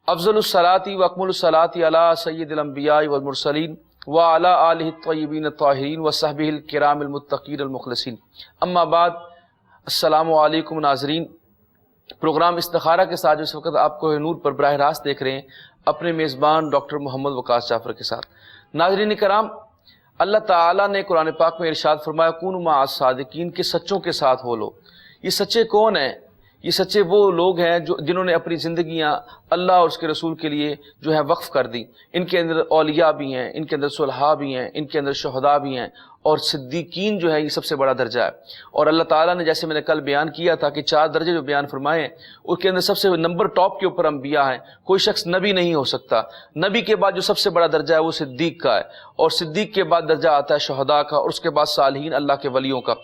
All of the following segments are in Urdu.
افضل الصلاۃ و اکمل الصلاۃ علی سید الانبیاء والمرسلین وعلی آلہ الطیبین الطاہرین وصحبہ الکرام المتقین المخلصین، اما بعد۔ السلام علیکم ناظرین، پروگرام استخارہ کے ساتھ اس وقت آپ کو نور پر براہ راست دیکھ رہے ہیں اپنے میزبان ڈاکٹر محمد وقاص جعفر کے ساتھ۔ ناظرین کرام، اللہ تعالیٰ نے قرآن پاک میں ارشاد فرمایا کونوا مع الصادقین، کہ سچوں کے ساتھ ہو لو۔ یہ سچے کون ہیں؟ یہ سچے وہ لوگ ہیں جنہوں نے اپنی زندگیاں اللہ اور اس کے رسول کے لیے جو ہے وقف کر دی۔ ان کے اندر اولیاء بھی ہیں، ان کے اندر صلحاء بھی ہیں، ان کے اندر شہداء بھی ہیں، اور صدیقین جو ہے یہ سب سے بڑا درجہ ہے۔ اور اللہ تعالیٰ نے جیسے میں نے کل بیان کیا تھا کہ 4 درجے جو بیان فرمائے ہیں، اس کے اندر سب سے نمبر ٹاپ کے اوپر انبیاء ہیں۔ کوئی شخص نبی نہیں ہو سکتا۔ نبی کے بعد جو سب سے بڑا درجہ ہے وہ صدیق کا ہے، اور صدیق کے بعد درجہ آتا ہے شہداء کا، اور اس کے بعد صالحین اللہ کے ولیوں کا۔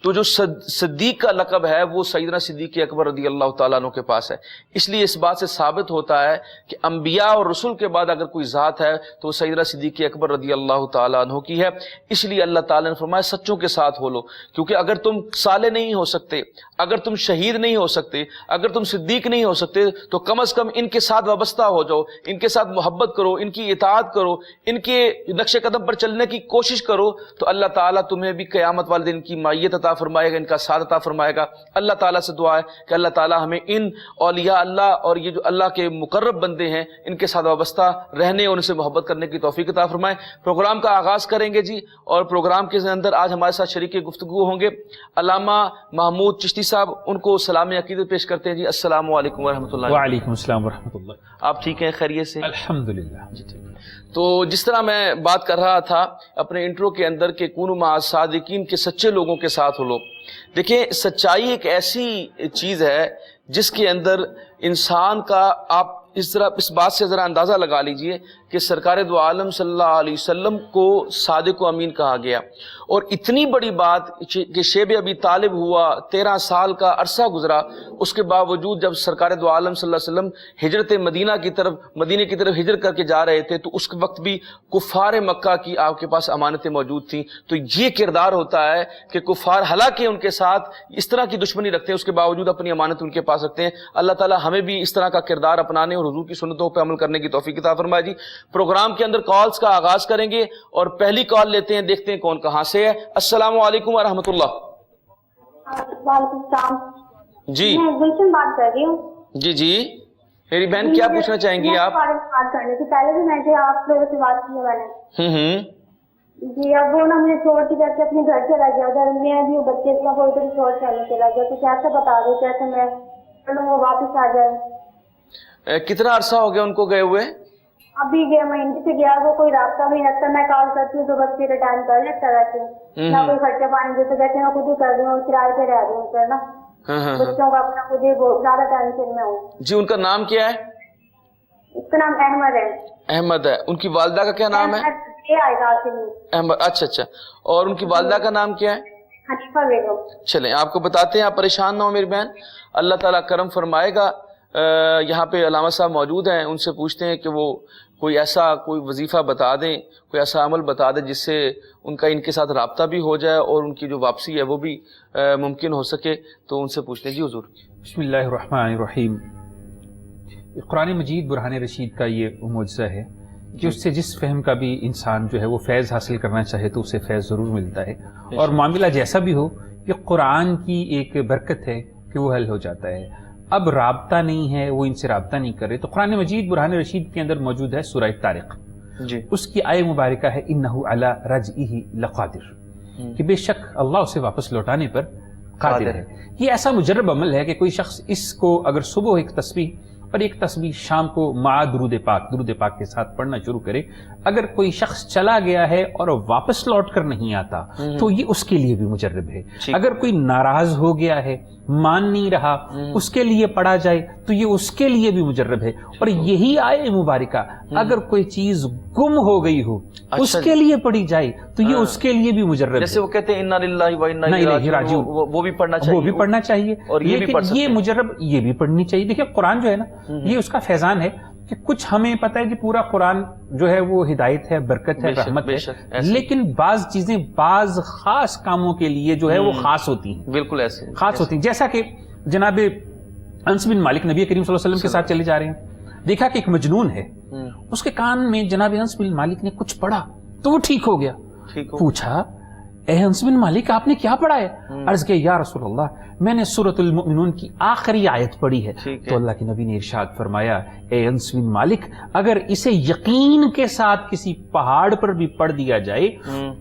تو جو صدیق کا لقب ہے وہ سیدنا صدیق اکبر رضی اللہ تعالیٰ عنہ کے پاس ہے۔ اس لیے اس بات سے ثابت ہوتا ہے کہ انبیاء اور رسول کے بعد اگر کوئی ذات ہے تو وہ سیدنا صدیق اکبر رضی اللہ تعالیٰ عنہ کی ہے۔ اس لیے اللہ تعالیٰ نے فرمایا سچوں کے ساتھ ہو لو، کیونکہ اگر تم صالح نہیں ہو سکتے، اگر تم شہید نہیں ہو سکتے، اگر تم صدیق نہیں ہو سکتے، تو کم از کم ان کے ساتھ وابستہ ہو جاؤ، ان کے ساتھ محبت کرو، ان کی اطاعت کرو، ان کے نقش قدم پر چلنے کی کوشش کرو، تو اللہ تعالیٰ تمہیں بھی قیامت والے دن کی معیت عطا فرمائے گا، ان کا ساتھ عطا فرمائے گا۔ اللہ تعالیٰ سے دعا ہے کہ اللہ تعالیٰ ہمیں ان اولیاء اللہ اور یہ جو اللہ کے مقرب بندے ہیں ان کے ساتھ وابستہ رہنے اور ان سے محبت کرنے کی توفیق عطا فرمائے۔ پروگرام کا آغاز کریں گے جی، اور پروگرام کے اندر آج ہمارے ساتھ شریک گفتگو ہوں گے علامہ محمود چشتی صاحب، ان کو سلام عقیدت پیش کرتے ہیں جی۔ السلام علیکم ورحمۃ اللہ۔ وعلیکم السلام ورحمۃ اللہ۔ آپ ٹھیک ہیں؟ خیریت سے؟ الحمدللہ جی ٹھیک۔ تو جس طرح میں بات کر رہا تھا اپنے انٹرو کے اندر کہ کونوا مع الصادقین، کے سچے لوگوں کے ساتھ ہو لو۔ دیکھیں، سچائی ایک ایسی چیز ہے جس کے اندر انسان کا، آپ اس بات سے ذرا اندازہ لگا لیجئے کہ سرکار دو عالم صلی اللہ علیہ وسلم کو صادق و امین کہا گیا، اور اتنی بڑی بات کہ شیب ابی طالب ہوا، 13 سال کا عرصہ گزرا، اس کے باوجود جب سرکار دو عالم صلی اللہ علیہ وسلم ہجرت مدینہ کی طرف ہجرت کر کے جا رہے تھے، تو اس وقت بھی کفار مکہ کی آپ کے پاس امانتیں موجود تھیں۔ تو یہ کردار ہوتا ہے کہ کفار حالانکہ ان کے ساتھ اس طرح کی دشمنی رکھتے ہیں، اس کے باوجود اپنی امانت ان کے پاس رکھتے ہیں۔ اللہ تعالی ہمیں بھی اس طرح کا کردار اپنانے اور حضور کی سنتوں پہ عمل کرنے کی توفیق عطا فرمائے جی۔ پروگرام کے اندر کالز کا آغاز کریں گے، اور پہلی کال لیتے ہیں، دیکھتے ہیں کون کہاں سے ہے۔ السلام علیکم ورحمۃ اللہ۔ وعلیکم السلام جی میں گلشن بات کر رہی ہوں۔ جی جی میری بہن، کیا پوچھنا چاہیں گی آپ؟ بات کرنے سے پہلے بھی میں جو آپ لوگوں سے بات کی ہے میں نے جی، اب وہ نا مجھے چھوڑ کے جیسے اپنے گھر چلا گیا، ادھر میں بھی بچے کا کوئی ادھر چھوڑ چلنے چلا گیا، تو کیسے بتا دو کیسے میں وہ واپس آ جائے؟ کتنا عرصہ ہو گیا ان کو گئے ہوئے؟ ابھی گیا مہینے سے گیا، وہ کوئی رابطہ بھی رکھتا، میں کال کرتی ہوں تو بس پھر ٹائم کر لیتا ویسے نہ کوئی خرچہ پانی دیتے، کہتے ہیں میں خود ہی کر دوں، کرائے پہ رہ دوں سر نا، بچوں کا اپنا خود ہی زیادہ ٹینشن میں ہوں۔ جی ان کا نام کیا ہے؟ اس کا نام احمد ہے۔ احمد ہے۔ ان کی والدہ کا کیا نام ہے؟ احمد، اچھا اچھا۔ اور ان کی والدہ کا نام کیا ہے؟ حنیفہ بیگم۔ چلیں آپ کو بتاتے ہیں، آپ پریشان نہ ہو میری بہن، اللہ تعالیٰ کرم فرمائے گا۔ یہاں پہ علامہ صاحب موجود ہیں، ان سے پوچھتے ہیں کہ وہ کوئی وظیفہ بتا دیں، کوئی ایسا عمل بتا دیں جس سے ان کا ان کے ساتھ رابطہ بھی ہو جائے اور ان کی جو واپسی ہے وہ بھی ممکن ہو سکے، تو ان سے پوچھتے ہیں جی حضور۔ بسم اللہ الرحمن الرحیم۔ قرآن مجید برہان رشید کا یہ معجزہ ہے کہ اس سے جس فہم کا بھی انسان جو ہے وہ فیض حاصل کرنا چاہے تو اسے فیض ضرور ملتا ہے، اور معاملہ جیسا بھی ہو، یہ قرآن کی ایک برکت ہے کہ وہ حل ہو جاتا ہے۔ اب رابطہ نہیں ہے، وہ ان سے رابطہ نہیں کر رہے، تو قرآن مجید برہان رشید کے اندر موجود ہے سورہ طارق جی، اس کی آیہ مبارکہ ہے انہ علی رجعہ لقادر، کہ بے شک اللہ اسے واپس لوٹانے پر قادر ہے۔ یہ ایسا مجرب عمل ہے کہ کوئی شخص اس کو اگر صبح ایک تسبیح اور ایک تسبیح شام کو مع درود پاک کے ساتھ پڑھنا شروع کرے، اگر کوئی شخص چلا گیا ہے اور واپس لوٹ کر نہیں آتا تو یہ اس کے لیے بھی مجرب ہے۔ اگر کوئی ناراض ہو گیا ہے، مان نہیں رہا، اس کے لیے پڑھا جائے تو یہ اس کے لیے بھی مجرب ہے۔ اور یہی آیہ مبارکہ اگر کوئی چیز گم ہو گئی ہو اس کے لیے پڑھی جائے تو یہ اس کے لیے بھی مجرب ہے۔ جیسے وہ کہتے ہیں انا للہ و انا الیہ راجعون، وہ بھی پڑھنا چاہیے، وہ بھی پڑھنا چاہیے، اور یہ بھی پڑھ سکتے ہیں، یہ مجرب یہ بھی پڑھنی چاہیے۔ دیکھیں قرآن جو ہے نا، یہ اس کا فیضان ہے کہ کچھ ہمیں پتہ ہے کہ پورا قرآن جو ہے وہ ہدایت ہے، برکت ہے، رحمت ہے، لیکن بعض چیزیں بعض خاص کاموں کے لیے جو ہے وہ خاص ہوتی ہیں، بالکل ایسے خاص ہوتی ہیں۔ جیسا کہ جناب انس بن مالک نبی کریم صلی اللہ علیہ وسلم کے ساتھ چلے جا رہے ہیں، دیکھا کہ ایک مجنون ہے، اس کے کان میں جناب انس بن مالک نے کچھ پڑھا تو وہ ٹھیک ہو گیا. پوچھا اے انس بن مالک آپ نے کیا پڑھا ہے؟ عرض کیا یا رسول اللہ میں نے سورۃ المؤمنون کی آخری آیت پڑھی ہے. تو اللہ کے نبی نے ارشاد فرمایا اے انس بن مالک اگر اسے یقین کے ساتھ کسی پہاڑ پر بھی پڑھ دیا جائے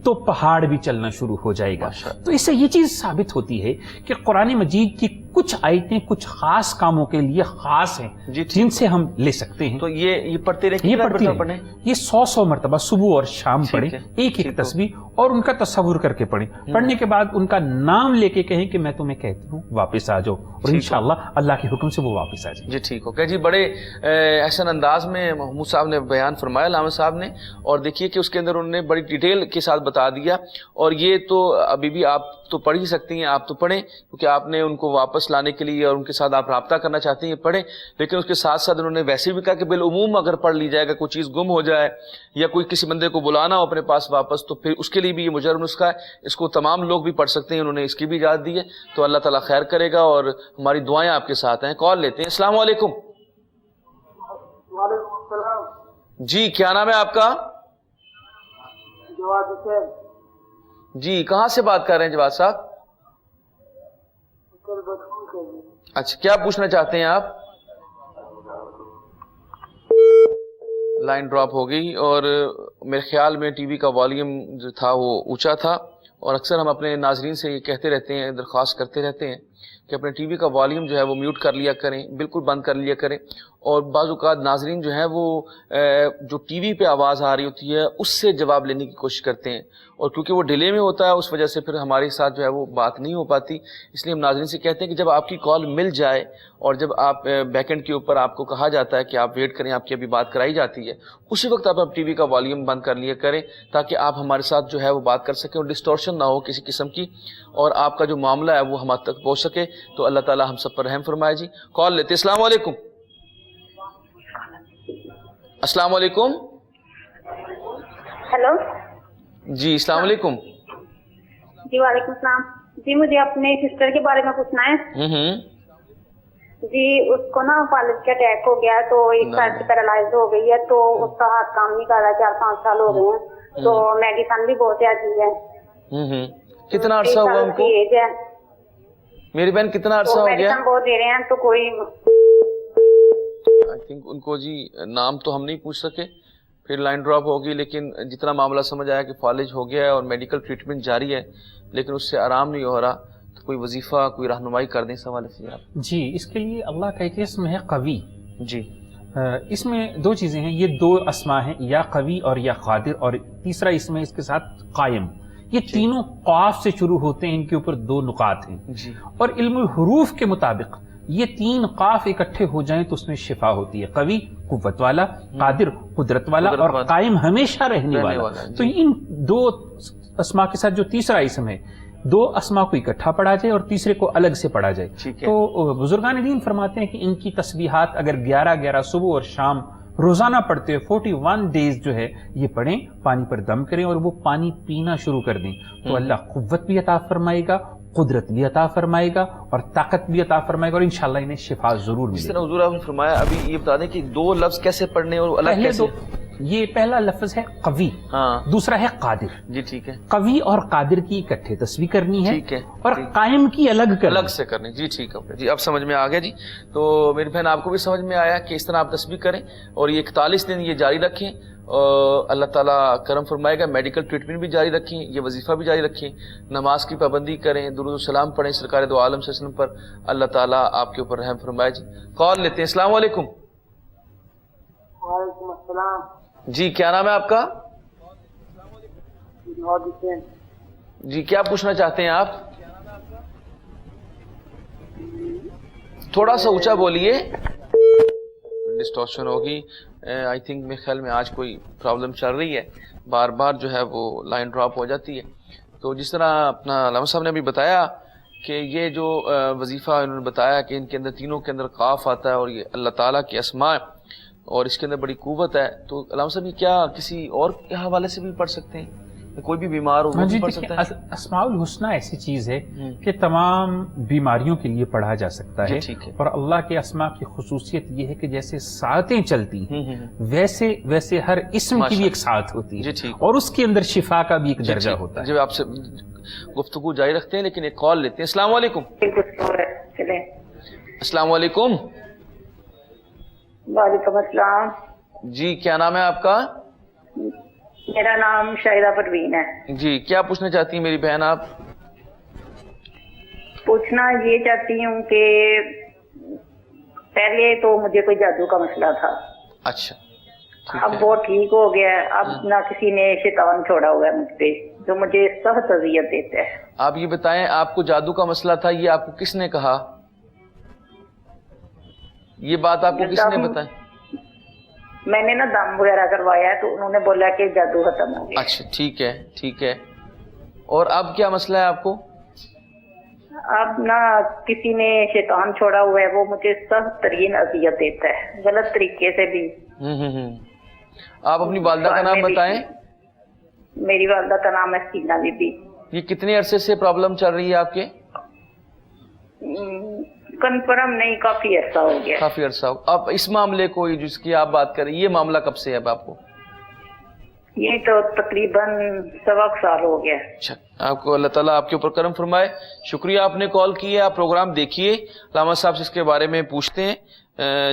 تو پہاڑ بھی چلنا شروع ہو جائے گا. تو اس سے یہ چیز ثابت ہوتی ہے کہ قرآن مجید کی کچھ آیتیں کچھ خاص کاموں کے لیے خاص ہیں جن سے ہم لے سکتے ہیں. تو یہ پڑھتے رہیں، یہ 100 مرتبہ صبح اور شام پڑھیں، ایک ایک تسبیح، اور ان کا تصور کر کے پڑھیں. پڑھنے کے بعد ان کا نام لے کے کہیں کہ میں تمہیں کہتی ہوں واپس آ جاؤ، اور انشاءاللہ اللہ کے حکم سے وہ واپس آ جائے. جی ٹھیک ہو گیا جی. بڑے احسن انداز میں محمود صاحب نے بیان فرمایا، علامہ صاحب نے، اور دیکھیے کہ اس کے اندر انہوں نے بڑی ڈیٹیل کے ساتھ بتا دیا. اور یہ تو ابھی بھی آپ تو پڑھ ہی سکتی ہیں، آپ تو پڑھیں کیونکہ آپ نے ان کو واپس لانے کے لیے اور ان کے ساتھ آپ رابطہ کرنا چاہتی ہیں، پڑھیں. لیکن اس کے ساتھ ساتھ انہوں نے ویسے بھی کہا کہ بالعموم اگر پڑھ لی جائے گا، کوئی چیز گم ہو جائے یا کوئی کسی بندے کو بلانا ہو اپنے پاس واپس، تو پھر اس کے لیے بھی یہ مجرب نسخہ ہے، اس کو تمام لوگ بھی پڑھ سکتے ہیں. انہوں نے اس کی بھی اجازت دی ہے. تو اللہ تعالیٰ خیر کرے گا اور ہماری دعائیں آپ کے ساتھ ہیں. کال لیتے ہیں. السلام علیکم. وعلیکم السلام. جی کیا نام ہے آپ کا؟ جواد حسین. جی کہاں سے بات کر رہے ہیں جواد صاحب؟ اچھا کیا پوچھنا چاہتے ہیں آپ؟ لائن ڈراپ ہو گئی، اور میرے خیال میں ٹی وی کا والیوم جو تھا وہ اونچا تھا، اور اکثر ہم اپنے ناظرین سے یہ کہتے رہتے ہیں، درخواست کرتے رہتے ہیں کہ اپنے ٹی وی کا والیوم جو ہے وہ میوٹ کر لیا کریں، بالکل بند کر لیا کریں. اور بعض اوقات ناظرین جو ہیں وہ جو ٹی وی پہ آواز آ رہی ہوتی ہے اس سے جواب لینے کی کوشش کرتے ہیں، اور کیونکہ وہ ڈیلے میں ہوتا ہے اس وجہ سے پھر ہمارے ساتھ جو ہے وہ بات نہیں ہو پاتی. اس لیے ہم ناظرین سے کہتے ہیں کہ جب آپ کی کال مل جائے اور جب آپ بیک اینڈ کے اوپر آپ کو کہا جاتا ہے کہ آپ ویٹ کریں، آپ کی ابھی بات کرائی جاتی ہے، اسی وقت آپ ٹی وی کا والیوم بند کر لیا کریں تاکہ آپ ہمارے ساتھ جو ہے وہ بات کر سکیں اور ڈسٹورشن نہ ہو کسی قسم کی، اور آپ کا جو معاملہ ہے وہ ہمارے تک پہنچ سکے. تو اللہ تعالی ہم سب پر رحم فرمائے. جی کال لیتے. السلام علیکم. السلام علیکم. ہیلو. جی السلام علیکم. جی وعلیکم السلام. جی مجھے اپنے سسٹر کے بارے میں پوچھنا ہے. جی اس کو نا فالج کا اٹیک ہو گیا، تو ایک سائڈ سے پیرالائز ہو گئی ہے، تو اس کا ہاتھ کام نہیں کر رہا. 4-5 سال ہو گئے ہیں، تو میڈیسن بھی بہت زیادہ ہے. کتنا عرصہ ہوا ان کو؟ ایج ہے میری بہن کتنا عرصہ ہو گیا؟ میڈیسن بہت دے رہے ہیں تو کوئی آئی تھنک ان کو جی نام تو ہم نہیں پوچھ سکے، پھر لائن ڈراپ ہوگی، لیکن جتنا معاملہ سمجھ آیا کہ فالج ہو گیا ہے اور میڈیکل ٹریٹمنٹ جاری ہے لیکن اس سے آرام نہیں ہو رہا. تو کوئی وظیفہ کوئی رہنمائی کر دیں اس حوالے سے آپ. جی اس کے لیے اللہ کا ایک اسم ہے قوی. جی اس میں 2 چیزیں ہیں، یہ 2 اسماء ہیں، یا قوی اور یا قادر، اور تیسرا اسم ہے اس کے ساتھ قائم. یہ تینوں قاف سے شروع ہوتے ہیں، ان کے اوپر 2 نقاط ہیں. جی اور علم الحروف کے مطابق یہ 3 قاف اکٹھے ہو جائیں تو اس میں شفا ہوتی ہے. قوی قوت والا، قادر قدرت والا، اور قائم ہمیشہ رہنے والا. تو ان 2 اسماء کے ساتھ جو تیسرا اسم ہے، 2 اسماء کو اکٹھا پڑھا جائے اور تیسرے کو الگ سے پڑھا جائے. تو بزرگان دین فرماتے ہیں کہ ان کی تسبیحات اگر 11 صبح اور شام روزانہ پڑھتے 41 ڈیز جو ہے یہ پڑھیں، پانی پر دم کریں اور وہ پانی پینا شروع کر دیں، تو اللہ قوت بھی عطا فرمائے گا، قدرت بھی عطا فرمائے گا اور طاقت بھی عطا فرمائے گا، اور انشاءاللہ انہیں شفا ضرور ملے گی. جس طرح حضور آپ نے فرمایا، ابھی یہ بتا دیں کہ 2 لفظ کیسے پڑھنے اور الگ کیسے؟ یہ پہلا لفظ ہے قوی، دوسرا ہے قادر. جی ٹھیک ہے. قوی اور قادر کی اکٹھے تسبیح کرنی ہے، ٹھیک ہے، اور قائم کی الگ سے کرنی. جی ٹھیک ہے جی، اب سمجھ میں آ گیا. جی تو میری بہن آپ کو بھی سمجھ میں آیا کہ اس طرح آپ تسبیح کریں اور یہ 41 دن یہ جاری رکھیں، اور اللہ تعالیٰ کرم فرمائے گا. میڈیکل ٹریٹمنٹ بھی جاری رکھیں، یہ وظیفہ بھی جاری رکھیں، نماز کی پابندی کریں، درود و سلام پڑھیں سرکار دو عالم صلی اللہ علیہ وسلم پر. اللہ تعالیٰ آپ کے اوپر رحم فرمائے. جی کال لیتے ہیں. السلام علیکم. وعلیکم السلام. جی کیا نام ہے آپ کا؟ جواد حسین. جی کیا پوچھنا چاہتے ہیں آپ؟ تھوڑا سا اونچا بولیے، ڈسٹورشن ہوگی. آئی تھنک میرے خیال میں آج کوئی پرابلم چل رہی ہے، بار بار جو ہے وہ لائن ڈراپ ہو جاتی ہے. تو جس طرح اپنا علامہ صاحب نے ابھی بتایا کہ یہ جو وظیفہ انہوں نے بتایا کہ ان کے اندر تینوں کے اندر قاف آتا ہے اور یہ اللہ تعالیٰ کے اسماء اور اس کے اندر بڑی قوت ہے، تو علامہ صاحب یہ کیا کسی اور کے حوالے سے بھی پڑھ سکتے ہیں؟ کوئی بھی بیمار ہو وہ بھی پڑھ سکتا ہے؟ اسماء الحسنہ ایسی چیز ہے کہ تمام بیماریوں کے لیے پڑھا جا سکتا ہے، اور اللہ کے اسماء کی خصوصیت یہ ہے کہ جیسے ساعتیں چلتی ہیں ویسے ہر اسم کی بھی ایک ساعت ہوتی ہے، اور اس کے اندر شفا کا بھی ایک درجہ ہوتا ہے۔ جب آپ سے گفتگو جاری رکھتے ہیں لیکن ایک کال لیتے ہیں۔ السلام علیکم۔ السلام علیکم۔ وعلیکم السلام جی کیا نام ہے آپ کا؟ میرا نام شاہدہ پروین ہے۔ جی کیا پوچھنا چاہتی ہیں میری بہن آپ؟ پوچھنا یہ چاہتی ہوں کہ پہلے تو مجھے کوئی جادو کا مسئلہ تھا، اچھا اب وہ ٹھیک ہو گیا ہے، اب نہ کسی نے شیطان چھوڑا ہوا ہے مجھ پہ جو مجھے سخت اذیت دیتا ہے۔ آپ یہ بتائیں آپ کو جادو کا مسئلہ تھا، یہ آپ کو کس نے کہا؟ یہ بات آپ کو کس نے بتائی؟ میں نے نا دم وغیرہ کروایا ہے تو انہوں نے بولا کہ جادو ختم ہو گیا۔ اچھا ٹھیک ہے ٹھیک ہے، اور اب کیا مسئلہ ہے آپ کو؟ اب نہ کسی نے شیطان چھوڑا ہوا ہے، وہ مجھے سخت ترین اذیت دیتا ہے غلط طریقے سے بھی۔ آپ اپنی والدہ کا نام بتائیں۔ میری والدہ کا نام ہے سینا بی بی۔ یہ کتنے عرصے سے پرابلم چل رہی ہے آپ کے؟ کنفرم نہیں، کافی عرصہ ہو گیا۔ کافی عرصہ ہو۔ اب اس معاملے کو جس کی آپ بات کریں یہ معاملہ کب سے ہے اب آپ کو؟ یہ تو تقریباً 1.25 سال ہو گیا۔ اچھا، آپ کو اللہ تعالیٰ آپ کے اوپر کرم فرمائے۔ شکریہ آپ نے کال کی ہے، آپ پروگرام دیکھیے، علامہ صاحب سے اس کے بارے میں پوچھتے ہیں۔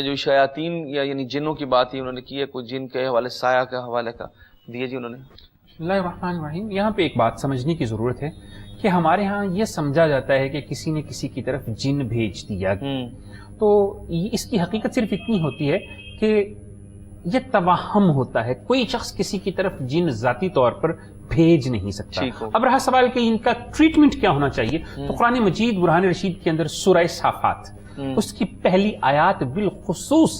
جو شیاطین یا یعنی جنوں کی بات ہی انہوں نے کی ہے، کوئی جن کے حوالے سایہ کے حوالے کا دیے جی انہوں نے۔ بسم اللہ الرحمن الرحیم۔ یہاں پہ ایک بات سمجھنے کی ضرورت ہے کہ ہمارے ہاں یہ سمجھا جاتا ہے کہ کسی نے کسی کی طرف جن بھیج دیا، تو اس کی حقیقت صرف اتنی ہوتی ہے کہ یہ توہم ہوتا ہے، کوئی شخص کسی کی طرف جن ذاتی طور پر بھیج نہیں سکتا۔ اب رہا سوال کہ ان کا ٹریٹمنٹ کیا ہونا چاہیے، تو قرآن مجید برہان رشید کے اندر سورہ صافات اس کی پہلی آیات بالخصوص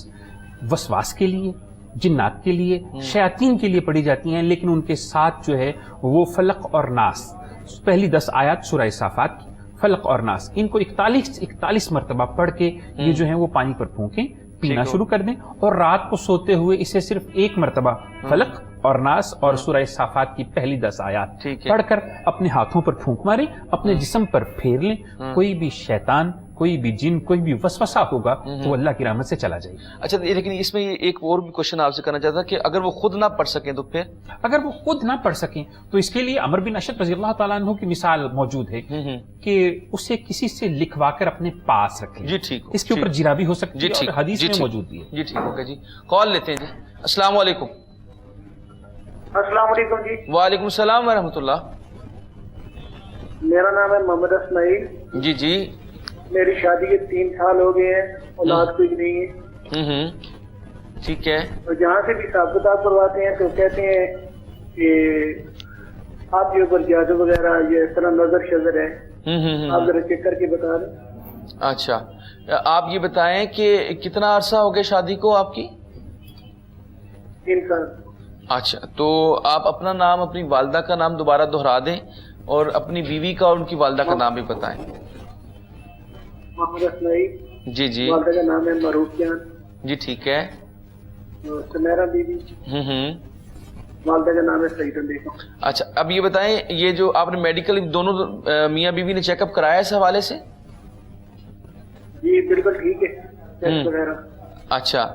وسواس کے لیے، جنات کے لیے، شیاطین کے لیے پڑھی جاتی ہیں، لیکن ان کے ساتھ جو ہے وہ فلق اور ناس، پہلی 10 آیات سورہ صافات کی فلق اور ناس، ان کو 41 مرتبہ پڑھ کے یہ جو ہے وہ پانی پر پھونکیں، پینا شروع کر دیں، اور رات کو سوتے ہوئے اسے صرف 1 مرتبہ فلق اور ناس اور سورہ صافات کی پہلی 10 آیات پڑھ کر اپنے ہاتھوں پر پھونک ماریں، اپنے جسم پر پھیر لیں، کوئی بھی شیطان، کوئی بھی جن، کوئی بھی وسوسہ ہوگا تو اللہ کی رحمت سے چلا جائے گا۔ اچھا لیکن اس میں ایک اور بھی کوشچن آپ سے کرنا چاہتا کہ اگر وہ خود نہ پڑھ سکیں تو پھر؟ اگر وہ خود نہ پڑھ سکیں تو اس کے لیے عمر بن اشد رضی اللہ تعالیٰ عنہ کی مثال موجود ہے کہ اسے کسی سے لکھوا کر اپنے پاس رکھیں۔ جی ٹھیک، اس کے اوپر جرابی ہو سکتی ہے اور حدیث میں موجود بھی ہے۔ جی ٹھیک ہوگا جی، کال لیتے ہیں جی۔ السلام علیکم۔ السلام علیکم جی۔ وعلیکم السلام ورحمۃ اللہ۔ میرا نام ہے محمد اسماعیل۔ جی جی۔ میری شادی کے 3 سال ہو گئے ہیں، اولاد کوئی نہیں ہے۔ ٹھیک ہے۔ اور جہاں سے بھی حساب کتاب کرواتے ہیں تو کہتے ہیں کہ آپ کے اوپر جادو وغیرہ یہ اس طرح نظر شذر ہے، آپ ذرا چیک کر کے بتا دیں۔ اچھا آپ یہ بتائیں کہ کتنا عرصہ ہو گیا شادی کو آپ کی؟ 3 سال۔ اچھا تو آپ اپنا نام، اپنی والدہ کا نام دوبارہ دہرا دیں اور اپنی بیوی کا اور ان کی والدہ کا نام بھی بتائیں۔ محمد اسماعیل۔ جی جی۔ والدہ کا نام ہے معروف جان۔ جی ٹھیک ہے۔ سمیرہ بی بی۔ والدہ کا نام ہے سعید بیگم۔ اچھا اب یہ بتائیں یہ جو آپ نے میڈیکل دونوں میاں بیوی نے چیک اپ کرایا اس حوالے سے؟ جی بالکل ٹھیک ہے، ٹیسٹ وغیرہ۔ اچھا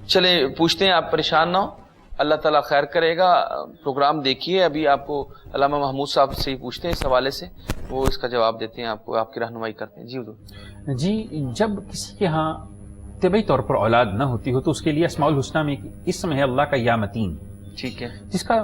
چلیں پوچھتے ہیں، آپ پریشان نہ ہو، اللہ تعالیٰ خیر کرے گا۔ پروگرام دیکھیے، ابھی آپ کو علامہ محمود صاحب سے ہی پوچھتے ہیں اس حوالے سے، وہ اس کا جواب دیتے ہیں، آپ کو آپ کی رہنمائی کرتے ہیں۔ جی حضور۔ جی جب کسی کے ہاں طبعی طور پر اولاد نہ ہوتی ہو تو اس کے لیے اسماء الحسنہ میں اسم ہے اللہ کا یا متین، ٹھیک ہے، جس کا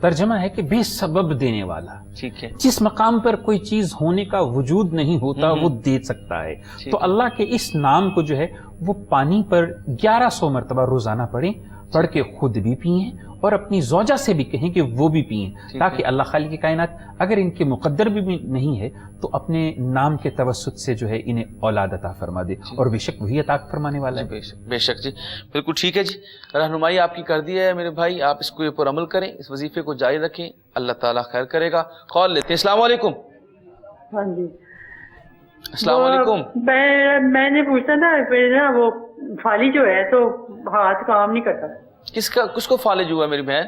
ترجمہ ہے کہ بے سبب دینے والا۔ ٹھیک ہے۔ جس مقام پر کوئی چیز ہونے کا وجود نہیں ہوتا وہ دے سکتا ہے۔ تو اللہ کے اس نام کو جو ہے وہ پانی پر 1100 مرتبہ روزانہ پڑھیں، پڑھ کے خود بھی پئیں اور اپنی زوجہ سے بھی کہیں کہ وہ بھی پئیں، تاکہ اللہ خالق کائنات اگر ان کے مقدر بھی نہیں ہے تو اپنے نام کے توسط سے جو ہے انہیں اولاد عطا فرما دے، اور بے شک وہی عطا فرمانے والا ہے۔ بے شک جی، بالکل ٹھیک ہے جی، رہنمائی آپ کی کر دی ہے میرے بھائی، آپ اس کو پر عمل کریں، اس وظیفے کو جاری رکھیں، اللہ تعالیٰ خیر کرے گا۔ کال لیتے ہیں۔ السلام علیکم۔ ہاں جی السلام علیکم۔ میں نے پوچھا تھا نا وہ فالج جو ہے تو ہاتھ کام نہیں کرتا۔ کس کو فالج ہوا میری بہن؟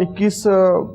21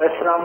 السلام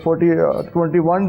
21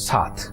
7.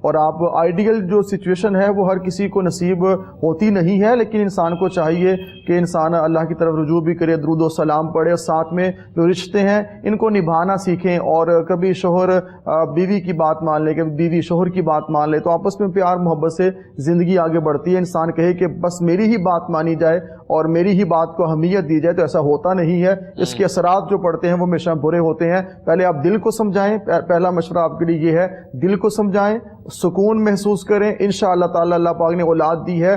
اور آپ آئیڈیل جو سچویشن ہے وہ ہر کسی کو نصیب ہوتی نہیں ہے، لیکن انسان کو چاہیے کہ انسان اللہ کی طرف رجوع بھی کرے، درود و سلام پڑھے، اور ساتھ میں جو رشتے ہیں ان کو نبھانا سیکھیں، اور کبھی شوہر بیوی کی بات مان لے، کبھی بیوی شوہر کی بات مان لے، تو آپس میں پیار محبت سے زندگی آگے بڑھتی ہے۔ انسان کہے کہ بس میری ہی بات مانی جائے اور میری ہی بات کو اہمیت دی جائے، تو ایسا ہوتا نہیں ہے۔ اس کے اثرات جو پڑتے ہیں وہ ہمیشہ برے ہوتے ہیں۔ پہلے آپ دل کو سمجھائیں، پہلا مشورہ آپ کے لیے یہ ہے، دل کو سمجھائیں، سکون محسوس کریں۔ انشاءاللہ تعالی اللہ پاک نے اولاد دی ہے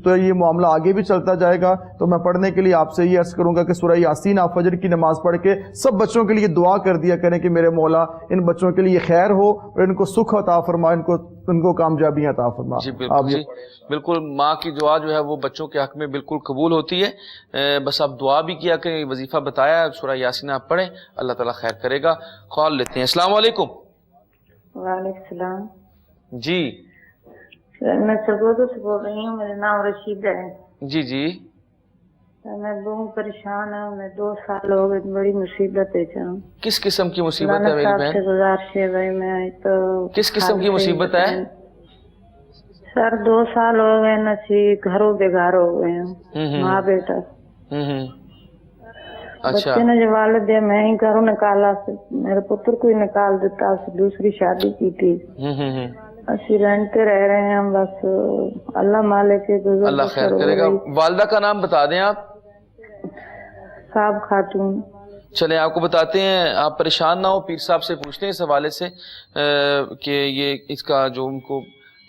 تو یہ معاملہ آگے بھی چلتا جائے گا۔ تو میں پڑھنے کے لیے آپ سے یہ عرض کروں گا کہ سورہ یاسین آپ فجر کی نماز پڑھ کے سب بچوں کے لیے دعا کر دیا کریں کہ میرے مولا ان بچوں کے لیے خیر ہو اور ان کو سکھ عطا فرما، ان کو کامیابی عطا فرما۔ جی بالکل، جی بالکل، ماں کی دعا جو ہے وہ بچوں کے حق میں بالکل قبول ہوتی ہے۔ بس آپ دعا بھی کیا کریں، وظیفہ بتایا سورہ یاسین آپ پڑھیں، اللہ تعالیٰ خیر کرے گا۔ کال لیتے ہیں۔ السلام علیکم۔ وعلیکم السلام جی سر، میں سرگودا سے بول رہی ہوں، میرا نام رشید ہے۔ جی جی میں بہت پریشان ہوں، میں 2 سال ہو گئے، بڑی مصیبت ہے جان۔ کس قسم کی مصیبت ہے میری سے بہن؟ گزارش ہے بھائی، میں تو کس قسم کی مصیبت ہے؟ سر 2 سال ہو گئے، نصیب گھروں بےگار ہو گئے ہیں، ماں بیٹا۔ اچھا، بچے نے جو والد ہے میں ہی گھروں نکالا، میرے پتر کو ہی نکال دیتا، اسے دوسری شادی کی تھی، اسی رہتے رہ رہے ہیں ہم، بس اللہ مالک کے گزر اللہ خیر کرے گا۔ والدہ کا نام بتا دیں آپ؟ صاحب خاتون۔ چلیں آپ کو بتاتے ہیں، آپ پریشان نہ ہو، پیر صاحب سے پوچھتے ہیں اس حوالے سے کہ یہ اس کا جو ان کو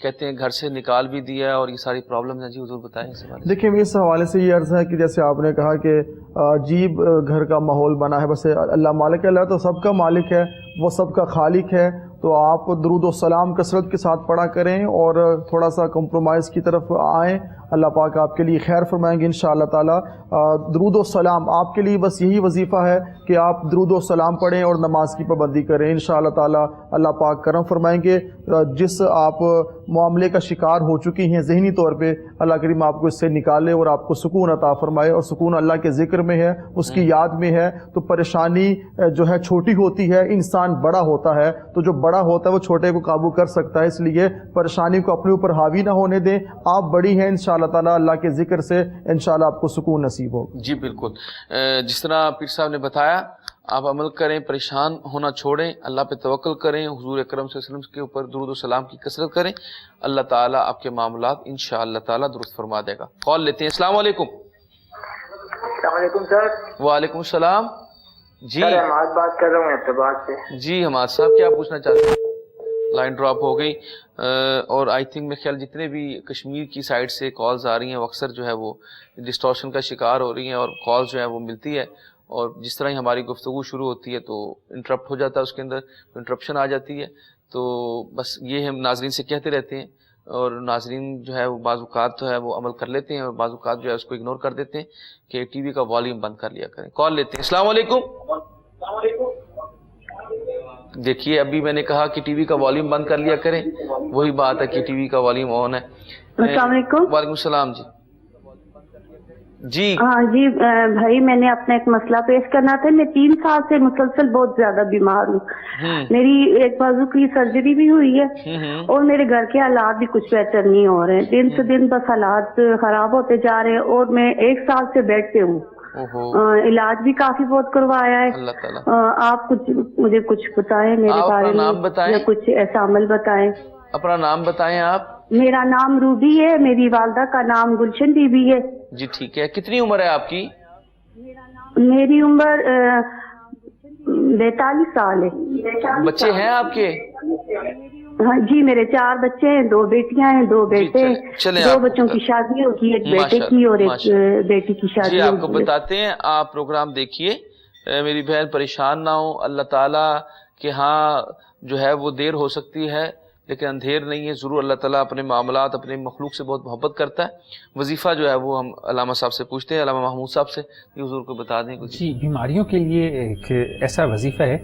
کہتے ہیں گھر سے نکال بھی دیا ہے اور یہ ساری پرابلم ہے۔ جی حضور بتائیں اس حوالے سے۔ دیکھیں اس حوالے سے یہ عرض ہے کہ جیسے آپ نے کہا کہ عجیب گھر کا ماحول بنا ہے، بس اللہ مالک ہے، اللہ تو سب کا مالک ہے، وہ سب کا خالق ہے، تو آپ درود و سلام کثرت کے ساتھ پڑھا کریں اور تھوڑا سا کمپرومائز کی طرف آئیں، اللہ پاک آپ کے لیے خیر فرمائیں گے انشاءاللہ تعالی۔ درود و سلام آپ کے لیے بس یہی وظیفہ ہے کہ آپ درود و سلام پڑھیں اور نماز کی پابندی کریں، انشاءاللہ تعالی اللہ پاک کرم فرمائیں گے۔ جس آپ معاملے کا شکار ہو چکی ہیں ذہنی طور پہ، اللہ کریم آپ کو اس سے نکالے اور آپ کو سکون عطا فرمائے، اور سکون اللہ کے ذکر میں ہے، اس کی یاد میں ہے۔ تو پریشانی جو ہے چھوٹی ہوتی ہے، انسان بڑا ہوتا ہے، تو جو بڑا ہوتا ہے وہ چھوٹے کو قابو کر سکتا ہے، اس لیے پریشانی کو اپنے اوپر حاوی نہ ہونے دیں۔ آپ بڑی ہیں انشاءاللہ تعالیٰ، اللہ کے ذکر سے انشاءاللہ آپ کو سکون نصیب ہوگا۔ جی بالکل، جس طرح پیر صاحب نے بتایا آپ عمل کریں، پریشان ہونا چھوڑیں، اللہ پہ توکل کریں، حضور اکرم صلی اللہ علیہ وسلم کے اوپر درود و سلام کی کثرت کریں، اللہ تعالیٰ آپ کے معاملات انشاءاللہ تعالیٰ درست فرما دے گا۔ کال لیتے ہیں۔ السلام علیکم۔ السلام علیکم سر۔ وعلیکم السلام۔ جی سر حماد بات کر رہا ہوں احتباد سے۔ جی حماد صاحب کیا پوچھنا چاہتے ہیں؟ لائن ڈراپ ہو گئی، اور آئی تھنک میں خیال جتنے بھی کشمیر کی سائڈ سے کالز آ رہی ہیں وہ اکثر جو ہے وہ ڈسٹورشن کا شکار ہو رہی ہیں، اور کالز جو ہے وہ ملتی ہے، اور جس طرح ہی ہماری گفتگو شروع ہوتی ہے تو انٹرپٹ ہو جاتا ہے، اس کے اندر انٹرپشن آ جاتی ہے۔ تو بس یہ ہم ناظرین سے کہتے رہتے ہیں، اور ناظرین جو ہے وہ بعض اوقات جو ہے وہ عمل کر لیتے ہیں، اور بعض اوقات جو ہے اس کو اگنور کر دیتے ہیں کہ ٹی وی کا والیوم بند کر لیا کریں۔ کال لیتے ہیں۔ السلام علیکم۔ دیکھیے ابھی میں نے کہا کہ ٹی وی کا والیوم بند کر لیا کریں، وہی بات ہے کہ ٹی وی کا والیوم آن ہے۔ السلام علیکم۔ وعلیکم السلام۔ جی جی ہاں جی بھائی، میں نے اپنا ایک مسئلہ پیش کرنا تھا۔ میں 3 سال سے مسلسل بہت زیادہ بیمار ہوں، میری ایک بازو کی سرجری بھی ہوئی ہے، اور میرے گھر کے حالات بھی کچھ بہتر نہیں ہو رہے ہیں، دن سے دن بس حالات خراب ہوتے جا رہے ہیں، اور میں 1 سال سے بیڈ پہ ہوں، علاج بھی کافی بہت کروایا ہے۔ آپ مجھے کچھ بتائیں میرے بارے میں، یا کچھ ایسا عمل بتائیں۔ اپنا نام بتائیں آپ۔ میرا نام روبی ہے، میری والدہ کا نام گلشن بی بی ہے۔ جی ٹھیک ہے، کتنی عمر ہے آپ کی؟ میری عمر 42 سال ہے۔ بچے ہیں آپ کے؟ ہاں جی، میرے 4 بچے ہیں، 2 بیٹیاں ہیں، 2 بیٹے ہیں، 2 بچوں کی شادی ہوگی، ایک بیٹے کی اور ایک بیٹی کی شادی ہوگی۔ جی آپ کو بتاتے ہیں، آپ پروگرام دیکھیے، میری بہن پریشان نہ ہو، اللہ تعالیٰ کے ہاں جو ہے وہ دیر ہو سکتی ہے لیکن اندھیر نہیں ہے، ضرور اللہ تعالیٰ اپنے معاملات اپنے مخلوق سے بہت محبت کرتا ہے۔ وظیفہ جو ہے وہ ہم علامہ صاحب سے پوچھتے ہیں، علامہ محمود صاحب سے، یہ حضور کو بتا دیں کچھ۔ جی بیماریوں کے لیے ایک ایسا وظیفہ ہے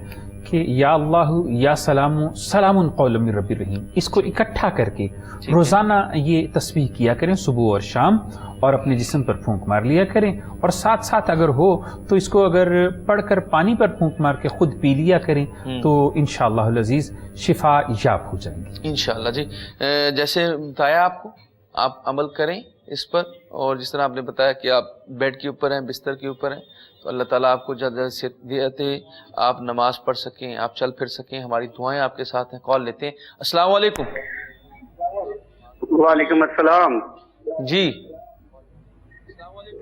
کہ یا اللہ یا سلام سلام قول من رب الرحیم، اس کو اکٹھا کر کے روزانہ یہ تسبیح کیا کریں صبح اور شام، اور اپنے جسم پر پھونک مار لیا کریں، اور ساتھ ساتھ اگر ہو تو اس کو اگر پڑھ کر پانی پر پھونک مار کے خود پی لیا کریں تو انشاءاللہ العزیز شفا یاب ہو جائیں گے انشاءاللہ۔ جی جیسے بتایا آپ کو، آپ عمل کریں اس پر، اور جس طرح آپ نے بتایا کہ آپ بیڈ کے اوپر ہیں، بستر کے اوپر ہیں، تو اللہ تعالیٰ آپ کو زیادہ صحت دے، آپ نماز پڑھ سکیں، آپ چل پھر سکیں۔ ہماری دعائیں آپ کے ساتھ ہیں۔ کال لیتے ہیں۔ السلام علیکم۔ وعلیکم السلام جی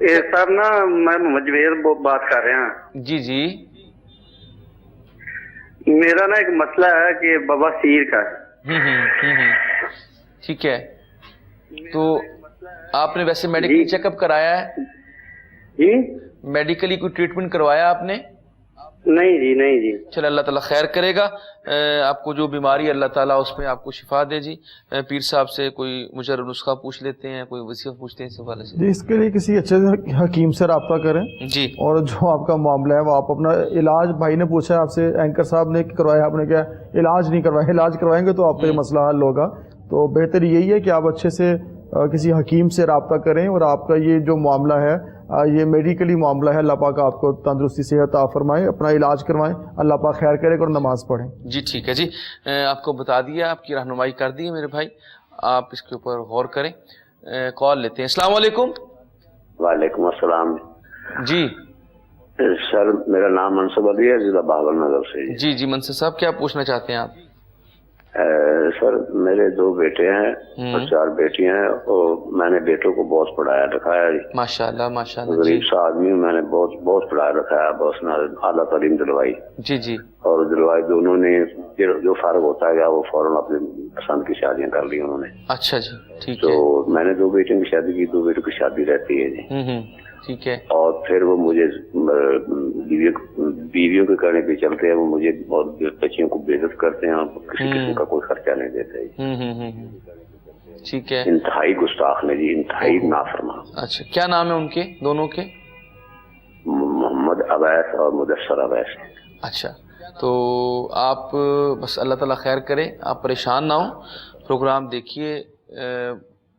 سر نا میں مجویر بات کر رہا ہوں۔ جی جی میرا نا ایک مسئلہ ہے کہ بابا سیر کا ٹھیک ہے، تو آپ نے ویسے میڈیکل چیک اپ کرایا ہے؟ جی میڈیکلی کوئی ٹریٹمنٹ کروایا آپ نے؟ نہیں جی، نہیں جی۔ چلے اللہ تعالیٰ خیر کرے گا، آپ کو جو بیماری ہے اللہ تعالیٰ اس میں آپ کو شفا دے۔ جی پیر صاحب سے کوئی مجرب نسخہ پوچھ لیتے ہیں، کوئی وصیت پوچھتے ہیں اس حوالے سے۔ جی اس کے لیے کسی اچھے حکیم سے رابطہ کریں جی، اور جو آپ کا معاملہ ہے وہ آپ اپنا علاج، بھائی نے پوچھا ہے آپ سے، اینکر صاحب نے کروایا، آپ نے کیا علاج نہیں کروایا؟ علاج کروائیں گے تو آپ کا یہ مسئلہ حل ہوگا۔ تو بہتر یہی ہے کہ آپ اچھے سے کسی حکیم سے رابطہ کریں، اور آپ کا یہ جو معاملہ ہے یہ میڈیکلی معاملہ ہے، اللہ پاک آپ کو تندرستی صحت عطا فرمائے، اپنا علاج کروائیں، اللہ پاک خیر کرے گا، اور نماز پڑھیں۔ جی ٹھیک ہے جی، آپ کو بتا دیا، آپ کی رہنمائی کر دی ہے میرے بھائی، آپ اس کے اوپر غور کریں۔ کال لیتے ہیں۔ السلام علیکم۔ وعلیکم السلام جی سر، میرا نام منصور علی ہے، ضلع بہاول نگر سے۔ جی جی منصور صاحب، کیا پوچھنا چاہتے ہیں آپ؟ سر میرے 2 بیٹے ہیں اور 4 بیٹیاں ہیں، اور میں نے بیٹوں کو بہت پڑھایا لکھایا جی، ماشاءاللہ ماشاءاللہ۔ غریب سا آدمی ہوں، میں نے بہت پڑھایا لکھایا، بہت اعلیٰ تعلیم دلوائی۔ جی جی، اور دلوائی دونوں نے جو فارغ ہوتا گیا وہ فوراً اپنی پسند کی شادیاں کر لی انہوں نے۔ اچھا جی ٹھیک تو ہے۔ میں نے 2 بیٹیوں کی شادی کی، 2 بیٹوں کی شادی رہتی ہے جی، ٹھیک ہے۔ اور پھر وہ مجھے بیویوں کے کرنے پہ چلتے ہیں، وہ مجھے بہت بچیوں کو بے عزت کرتے ہیں، اور کسی قسم کا کوئی خرچہ نہیں دیتے جی۔ ٹھیک ہے، انتہائی گستاخ نے جی، انتہائی نافرمان۔ اچھا کیا نام ہے ان کے دونوں کے؟ محمد اویس اور مدثر اویس۔ اچھا، تو آپ بس اللہ تعالیٰ خیر کرے، آپ پریشان نہ ہوں، پروگرام دیکھیے۔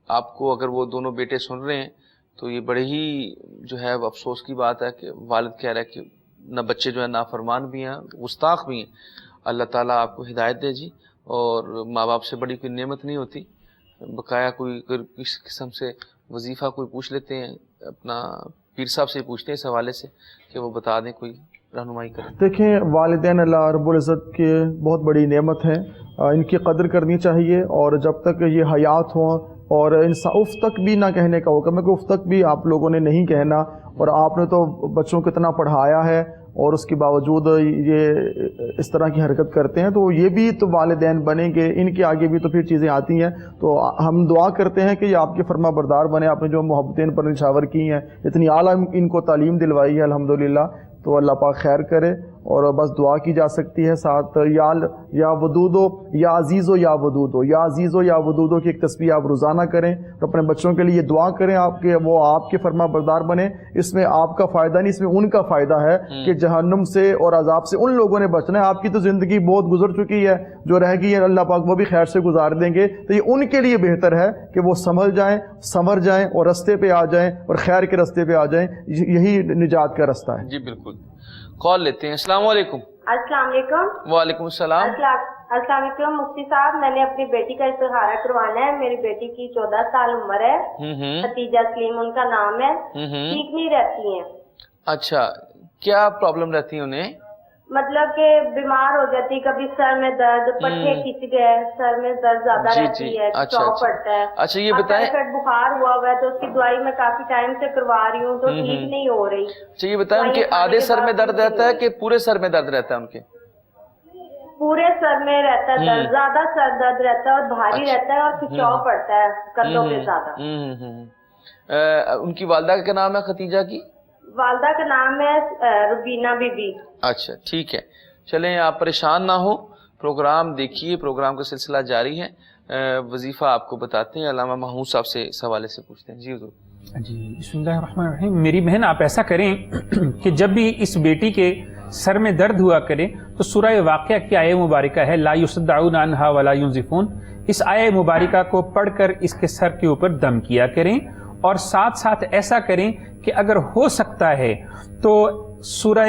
آپ کو اگر وہ دونوں بیٹے سن رہے ہیں تو یہ بڑے ہی جو ہے افسوس کی بات ہے کہ والد کہہ رہا ہے کہ نہ بچے جو ہے نافرمان بھی ہیں، گستاخ بھی ہیں۔ اللہ تعالیٰ آپ کو ہدایت دے جی، اور ماں باپ سے بڑی کوئی نعمت نہیں ہوتی۔ بقایا کوئی کس قسم سے وظیفہ کوئی پوچھ لیتے ہیں، اپنا پیر صاحب سے پوچھتے ہیں اس حوالے سے کہ وہ بتا دیں، کوئی رہنمائی کریں۔ دیکھیں والدین اللہ رب العزت کی بہت بڑی نعمت ہے، ان کی قدر کرنی چاہیے، اور جب تک یہ حیات ہوں، اور اف تک بھی نہ کہنے کا حکم ہے کہ اف تک بھی آپ لوگوں نے نہیں کہنا، اور آپ نے تو بچوں کو اتنا پڑھایا ہے اور اس کے باوجود یہ اس طرح کی حرکت کرتے ہیں، تو یہ بھی تو والدین بنیں گے، ان کے آگے بھی تو پھر چیزیں آتی ہیں۔ تو ہم دعا کرتے ہیں کہ یہ آپ کے فرما بردار بنے، آپ نے جو محبتیں ان پر نچھاور کی ہیں، اتنی اعلیٰ ان کو تعلیم دلوائی ہے الحمدللہ، تو اللہ پاک خیر کرے، اور بس دعا کی جا سکتی ہے ساتھ یا ودودو یا عزیزو یا ودودو، یا عزیزو یا ودودو کی ایک تسبیح آپ روزانہ کریں، اور اپنے بچوں کے لیے دعا کریں آپ کے وہ آپ کے فرما بردار بنے۔ اس میں آپ کا فائدہ نہیں، اس میں ان کا فائدہ ہے کہ جہنم سے اور عذاب سے ان لوگوں نے بچنا ہے۔ آپ کی تو زندگی بہت گزر چکی ہے، جو رہ گئی ہے اللہ پاک وہ بھی خیر سے گزار دیں گے، تو یہ ان کے لیے بہتر ہے کہ وہ سنور جائیں اور رستے پہ آ جائیں، اور خیر کے رستے پہ آ جائیں، یہی نجات کا رستہ ہے۔ جی بالکل، کال لیتے ہیں۔ السلام علیکم۔ السلام علیکم۔ وعلیکم السلام۔ السلام علیکم مفتی صاحب، میں نے اپنی بیٹی کا استخارہ کروانا ہے۔ میری بیٹی کی 14 سال عمر ہے، ختیجہ سلیم ان کا نام ہے، ٹھیک نہیں رہتی ہیں۔ اچھا، کیا پرابلم رہتی ہے انہیں؟ مطلب کہ بیمار ہو جاتی، کبھی سر میں درد، پٹھے کھچ گئے، سر میں درد زیادہ رہتی ہے، چوک پڑتا ہے۔ اچھا یہ بتائیں، بخار ہوا ہے تو اس کی دوائی میں کافی ٹائم سے کروا رہی ہوں تو ٹھیک نہیں ہو رہی۔ اچھا یہ بتائیں کہ آدھے سر میں درد رہتا ہے کہ پورے سر میں درد رہتا ہے ان کے؟ پورے سر میں رہتا ہے درد، زیادہ سر درد رہتا ہے اور بھاری رہتا ہے، اور کھچاؤ پڑتا ہے کندھوں پہ زیادہ۔ ان کی والدہ کا کیا نام ہے ختیجہ کی؟ والدہ کا نام ہے ربینہ بی بی۔ اچھا ٹھیک ہے، چلیں آپ پریشان نہ ہو، پروگرام دیکھیے، پروگرام کا سلسلہ جاری ہے۔ وظیفہ آپ کو بتاتے ہیں، علامہ محمود صاحب سے اس حوالے سے پوچھتے ہیں۔ جی حضور۔ جی بسم اللہ الرحمن الرحیم۔ میری بہن آپ ایسا کریں کہ جب بھی اس بیٹی کے سر میں درد ہوا کرے تو سورہ واقعہ کی آیہ مبارکہ ہے لا یصدعون عنہا ولا ینزفون، اس آیہ مبارکہ کو پڑھ کر اس کے سر کے اوپر دم کیا کریں، اور ساتھ ساتھ ایسا کریں کہ اگر ہو سکتا ہے تو سورہ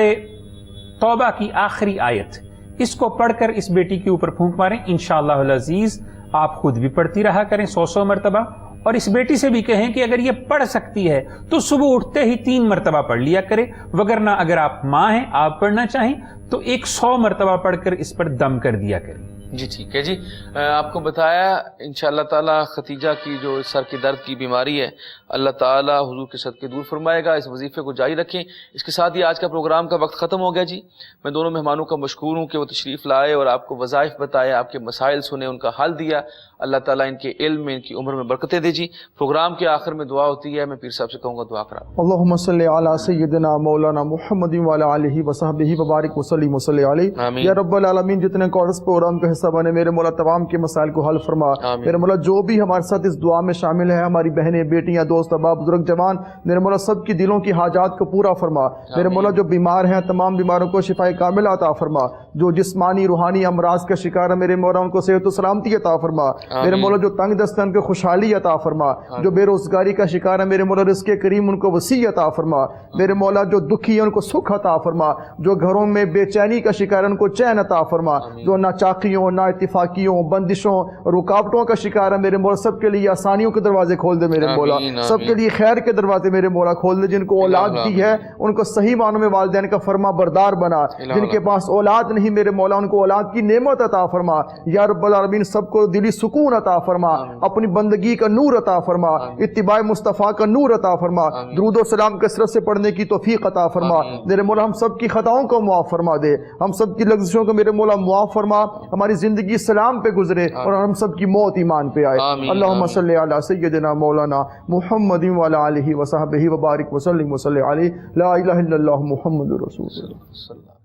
توبہ کی آخری آیت اس کو پڑھ کر اس بیٹی کے اوپر پھونک ماریں. انشاءاللہ العزیز آپ خود بھی پڑھتی رہا کریں 100 مرتبہ, اور اس بیٹی سے بھی کہیں کہ اگر یہ پڑھ سکتی ہے تو صبح اٹھتے ہی 3 مرتبہ پڑھ لیا کرے, وگرنہ اگر آپ ماں ہیں, آپ پڑھنا چاہیں تو 100 مرتبہ پڑھ کر اس پر دم کر دیا کریں. جی ٹھیک ہے جی. آپ کو بتایا انشاءاللہ تعالی ختیجہ کی جو سر کی درد کی بیماری ہے اللہ تعالی حضور کے صدقے دور فرمائے گا. اس وظیفے کو جاری رکھیں. اس کے ساتھ ہی آج کا پروگرام کا وقت ختم ہو گیا جی. میں دونوں مہمانوں کا مشکور ہوں کہ وہ تشریف لائے اور آپ کو وظائف بتائے, آپ کے مسائل سنے, ان کا حل دیا. اللہ تعالیٰ ان کے علم میں, ان کی عمر میں برکتیں دے جی. پروگرام کے آخر میں دعا ہوتی ہے, میں پیر صاحب سے کہوں گا دعا کرا. اللہم صلی علی سیدنا مولانا محمد وعلی آلہ وصحبہ وبارک وسلم وصلی علیہ. یا رب العالمین جتنے کالرز پروگرام کا حصہ بنے میرے مولا تمام کے مسائل کو حل فرما. میرے مولا جو بھی ہمارے ساتھ اس دعا میں شامل ہے, ہماری بہنیں, بیٹیاں, دوست, احباب, بزرگ, جوان, میرے مولا سب کی دلوں کی حاجات کو پورا فرما. میرے مولا جو بیمار ہیں تمام بیماروں کو شفاء کامل عطا فرما. جو جسمانی روحانی امراض کا شکار ہے میرے مولا ان کو صحت و سلامتی عطا فرما. میرے مولا جو تنگ دست ہیں ان کو خوشحالی عطا فرما. جو بے روزگاری کا شکار ہے میرے مولا رزق کریم ان کو وسیع عطا فرما. میرے مولا جو دکھی ہیں ان کو سکھ عطا فرما. جو گھروں میں بے چینی کا شکار ہے ان کو چین عطا فرما. جو ناچاقیوں, نا اتفاقیوں, بندشوں, رکاوٹوں کا شکار ہے میرے مولا سب کے لیے آسانیوں کے دروازے کھول دے میرے مولا. سب کے لیے خیر کے دروازے میرے مولا کھول دے. جن کو اولاد دی ہے ان کو صحیح معنوں میں والدین کا فرما بردار بنا. جن کے پاس اولاد نہیں میرے مولا ان کو اولاد کی نعمت عطا فرما. یا رب العالمین سب کو دلی سکون عطا فرما. اپنی بندگی کا نور عطا فرما. اتباع مصطفیٰ کا نور عطا فرما. درود و سلام کثرت سے پڑھنے کی توفیق عطا فرما. میرے مولا ہم سب کی خطاؤں کو معاف فرما دے. ہم سب کی لغزشوں کو میرے مولا معاف فرما. ہماری زندگی سلام پہ گزرے اور ہم سب کی موت ایمان پہ آئے. اللہم صلی علی سیدنا مولانا محمد وعلی آلہ وصحبہ وبارک وسلم وصلی علیہ. لا الہ الا اللہ محمد رسول اللہ.